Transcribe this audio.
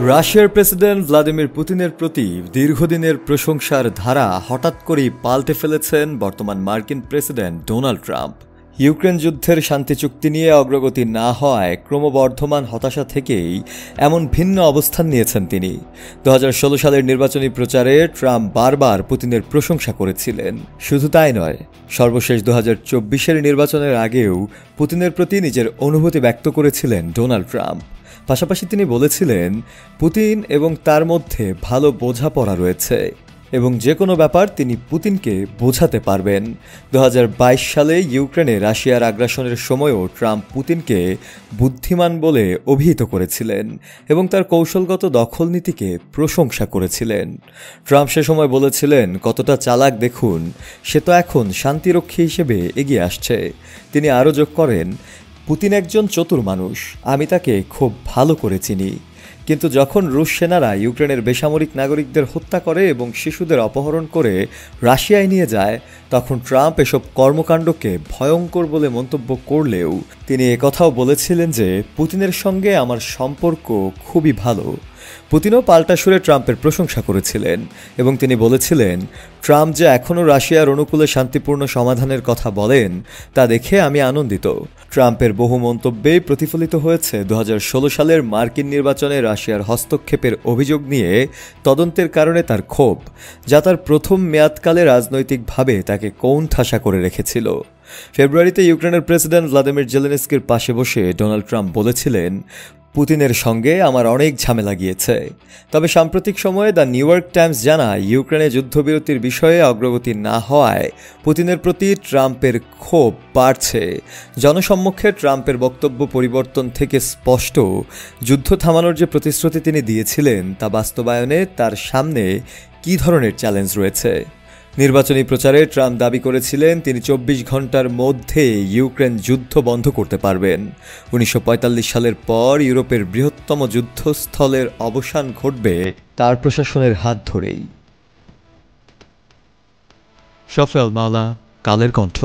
রাশিয়ার president Vladimir পুতিনের প্রতি দীর্ঘদিনের প্রশংসার ধারা হঠাৎ করেই পাল্টে ফেলেছেন বর্তমান মার্কিন প্রেসিডেন্ট ডোনাল্ড ট্রাম্প। ইউক্রেন যুদ্ধের শান্তি চুক্তি নিয়ে অগ্রগতি না হওয়ায় ক্রমবর্ধমান হতাশা থেকেই এমন ভিন্ন অবস্থান নিয়েছেন তিনি। 2016 সালের নির্বাচনী প্রচারে ট্রাম্প বারবার পুতিনের প্রশংসা করেছিলেন। শুধু তাই নয়, সর্বশেষ 2024-এর নির্বাচনের আগেও পুতিনের প্রতি নিজের অনুভূতি ব্যক্ত করেছিলেন ডোনাল্ড ট্রাম্প। পাশাপাশি তিনি বলেছিলেন, পুতিন এবং তার মধ্যে ভালো বোঝাপড়া রয়েছে এবং যে কোনো ব্যাপার তিনি পুতিনকে বোঝাতে পারবেন। 2022 সালে ইউক্রেনে রাশিয়ার আগ্রাসনের সময়ও ট্রাম্প পুতিনকে বুদ্ধিমান বলে অভিহিত করেছিলেন এবং তার কৌশলগত দখল নীতিকে প্রশংসা করেছিলেন। ট্রাম্প সে সময় বলেছিলেন, কতটা চালাক দেখুন, সে তো এখন শান্তিরক্ষী হিসেবে এগিয়ে আসছে। তিনি আরও যোগ করেন, পুতিন একজন চতুর মানুষ, আমি তাকে খুব ভালো করে চিনি। কিন্তু যখন রুশ সেনারা ইউক্রেনের বেসামরিক নাগরিকদের হত্যা করে এবং শিশুদের অপহরণ করে রাশিয়ায় নিয়ে যায়, তখন ট্রাম্প এসব কর্মকাণ্ডকে ভয়ঙ্কর বলে মন্তব্য করলেও তিনি একথাও বলেছিলেন যে পুতিনের সঙ্গে আমার সম্পর্ক খুবই ভালো। পুতিনও পাল্টা সুরে ট্রাম্পের প্রশংসা করেছিলেন এবং তিনি বলেছিলেন, ট্রাম্প যে এখনও রাশিয়ার অনুকূলে শান্তিপূর্ণ সমাধানের কথা বলেন তা দেখে আমি আনন্দিত। ট্রাম্পের বহু মন্তব্যেই প্রতিফলিত হয়েছে 2016 সালের মার্কিন নির্বাচনে রাশিয়ার হস্তক্ষেপের অভিযোগ নিয়ে তদন্তের কারণে তার ক্ষোভ, যা তার প্রথম মেয়াদকালে রাজনৈতিকভাবে তাকে কোণঠাসা করে রেখেছিল। ফেব্রুয়ারিতে ইউক্রেনের প্রেসিডেন্ট ভ্লাদিমির জেলেনস্কির পাশে বসে ডোনাল্ড ট্রাম্প বলেছিলেন, পুতিনের সঙ্গে আমার অনেক ঝামেলা গিয়েছে। তবে সাম্প্রতিক সময়ে দ্য নিউ ইয়র্ক টাইমস জানায়, ইউক্রেনে যুদ্ধবিরতির বিষয়ে অগ্রগতি না হওয়ায় পুতিনের প্রতি ট্রাম্পের ক্ষোভ বাড়ছে। জনসম্মুখে ট্রাম্পের বক্তব্য পরিবর্তন থেকে স্পষ্ট, যুদ্ধ থামানোর যে প্রতিশ্রুতি তিনি দিয়েছিলেন তা বাস্তবায়নে তার সামনে কী ধরনের চ্যালেঞ্জ রয়েছে। নির্বাচনী প্রচারে ট্রাম্প দাবি করেছিলেন তিনি 24 ঘন্টার মধ্যে ইউক্রেন যুদ্ধ বন্ধ করতে পারবেন। 1945 সালের পর ইউরোপের বৃহত্তম যুদ্ধস্থলের অবসান ঘটবে তার প্রশাসনের হাত ধরেই। সফল মাওলা, কালের কণ্ঠ।